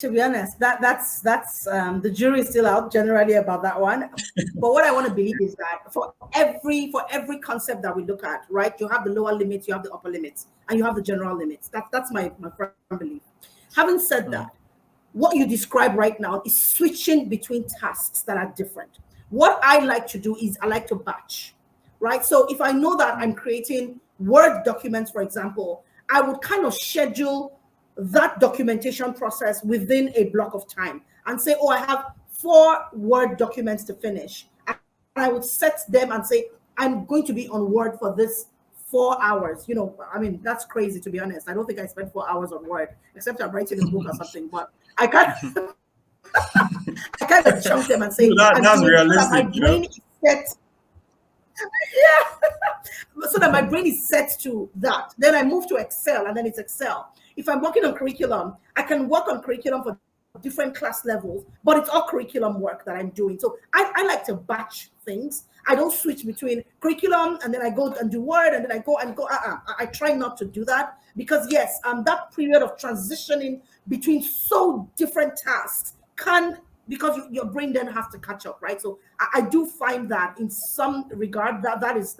To be honest, that's the jury is still out generally about that one. But what I want to believe is that for every concept that we look at, right, you have the lower limits, you have the upper limits, and you have the general limits. That's my firm belief. Having said Mm. that, what you describe right now is switching between tasks that are different. What I like to do is I like to batch, right? So if I know that I'm creating Word documents, for example, I would kind of schedule that documentation process within a block of time and say, oh, I have 4 Word documents to finish. And I would set them and say, I'm going to be on Word for this 4 hours. I mean, that's crazy to be honest. I don't think I spend 4 hours on Word, except I'm writing a book or something. But I can't I kind of chunk them and say, That, I'm that's doing so that my realistic, you know. brain is set. Yeah. So that my brain is set to that. Then I move to Excel and then it's Excel. If I'm working on curriculum, I can work on curriculum for different class levels, but it's all curriculum work that I'm doing. So I like to batch things. I don't switch between curriculum and then I go and do Word and then I go and go. I try not to do that because yes, that period of transitioning between so different tasks can, because your brain then has to catch up, right? So I do find that in some regard that is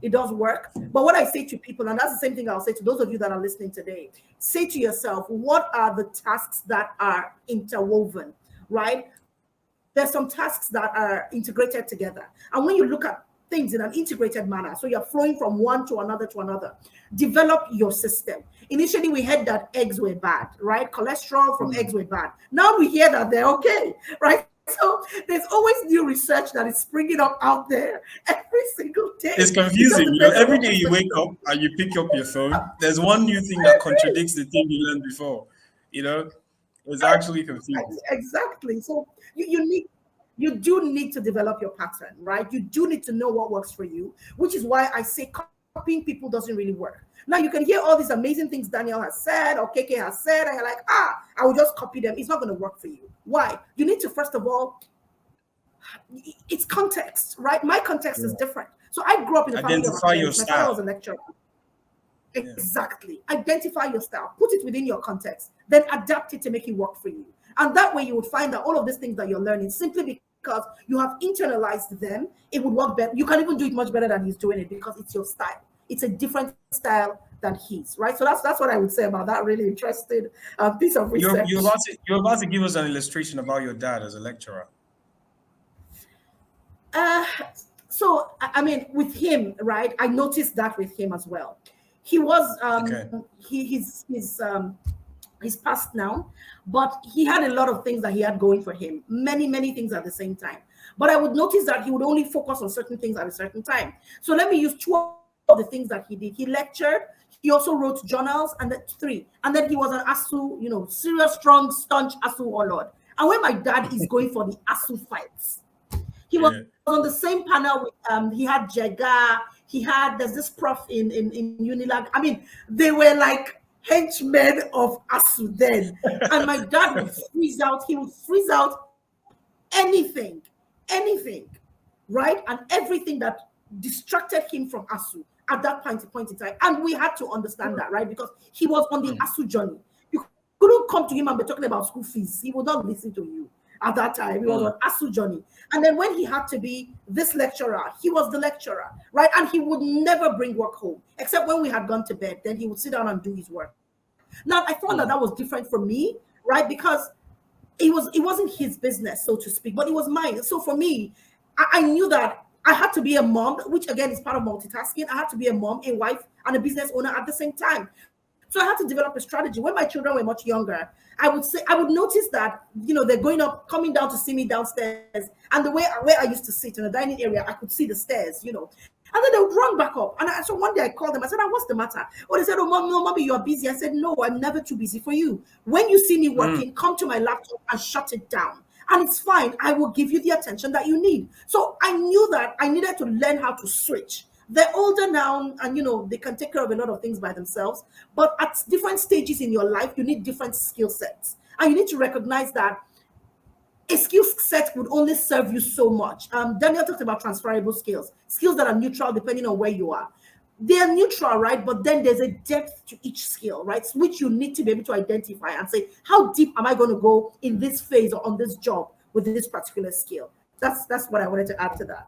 it does work. But what I say to people, and that's the same thing I'll say to those of you that are listening today, say to yourself, what are the tasks that are interwoven, right? There's some tasks that are integrated together. And when you look at things in an integrated manner, so you're flowing from one to another, develop your system. Initially, we heard that eggs were bad, right? Cholesterol from eggs were bad. Now we hear that they're okay, right? So there's always new research that is springing up out there every single day. It's It just confusing, you know. depends on Every what day you perspective. wake up and you pick up your phone, there's one new thing I that agree. contradicts the thing you learned before. You know, it's actually confusing. Exactly. So you do need to develop your pattern, right? You do need to know what works for you, which is why I say copying people doesn't really work. Now you can hear all these amazing things Daniel has said or KK has said, and you're like, I will just copy them. It's not going to work for you. Why? You need to first of all, it's context, right? My context is Yeah. different. So I grew up in a family of Identify your academics. My father was a style. lecturer. Yeah. Exactly. Identify your style, put it within your context, then adapt it to make it work for you. And that way you would find that all of these things that you're learning, simply because you have internalized them, it would work better. You can even do it much better than he's doing it because it's your style. It's a different style than his, right? So that's what I would say about that really interesting piece of You're research. about to give us an illustration about your dad as a lecturer. Uh, so I mean, with him, right? I noticed that with him as well. He was Okay. he's passed now, but he had a lot of things that he had going for him. Many things at the same time. But I would notice that he would only focus on certain things at a certain time. So let me use 2 of the things that he did. He lectured. He also wrote journals, and then 3. And then he was an ASU, serious, strong, staunch ASU warlord. And when my dad is going for the ASU fights, he was Yeah. on the same panel with he had Jega, there's this prof in Unilag. I mean, they were like henchmen of Asu then. And my dad would freeze out, he would freeze out anything, right? And everything that distracted him from Asu at that point in time. And we had to understand that, right? Because he was on the Mm. Asu journey. You couldn't come to him and be talking about school fees. He would not listen to you at that time. He was Mm. on ASU journey. And then when he had to be this lecturer, he was the lecturer, right? And he would never bring work home, except when we had gone to bed. Then he would sit down and do his work. Now, I found that was Mm. different for me, right? Because it wasn't his business, so to speak, but it was mine. So for me, I knew that I had to be a mom, which again is part of multitasking. I had to be a mom, a wife, and a business owner at the same time. So I had to develop a strategy. When my children were much younger, I would notice that they're going up, coming down to see me downstairs, and the way where I used to sit in the dining area, I could see the stairs. And then they would run back up. And so one day I called them. I said, "What's the matter?" Oh, they said, "Oh, mom, no, mommy, you're busy." I said, "No, I'm never too busy for you. When you see me Mm. working, come to my laptop and shut it down. And it's fine. I will give you the attention that you need." So I knew that I needed to learn how to switch. They're older now, and they can take care of a lot of things by themselves. But at different stages in your life, you need different skill sets. And you need to recognize that a skill set would only serve you so much. Daniel talked about transferable skills, skills that are neutral depending on where you are. they're neutral, right? But then there's a depth to each skill, right? Which you need to be able to identify and say, how deep am I going to go in this phase or on this job with this particular skill? That's what I wanted to add to that.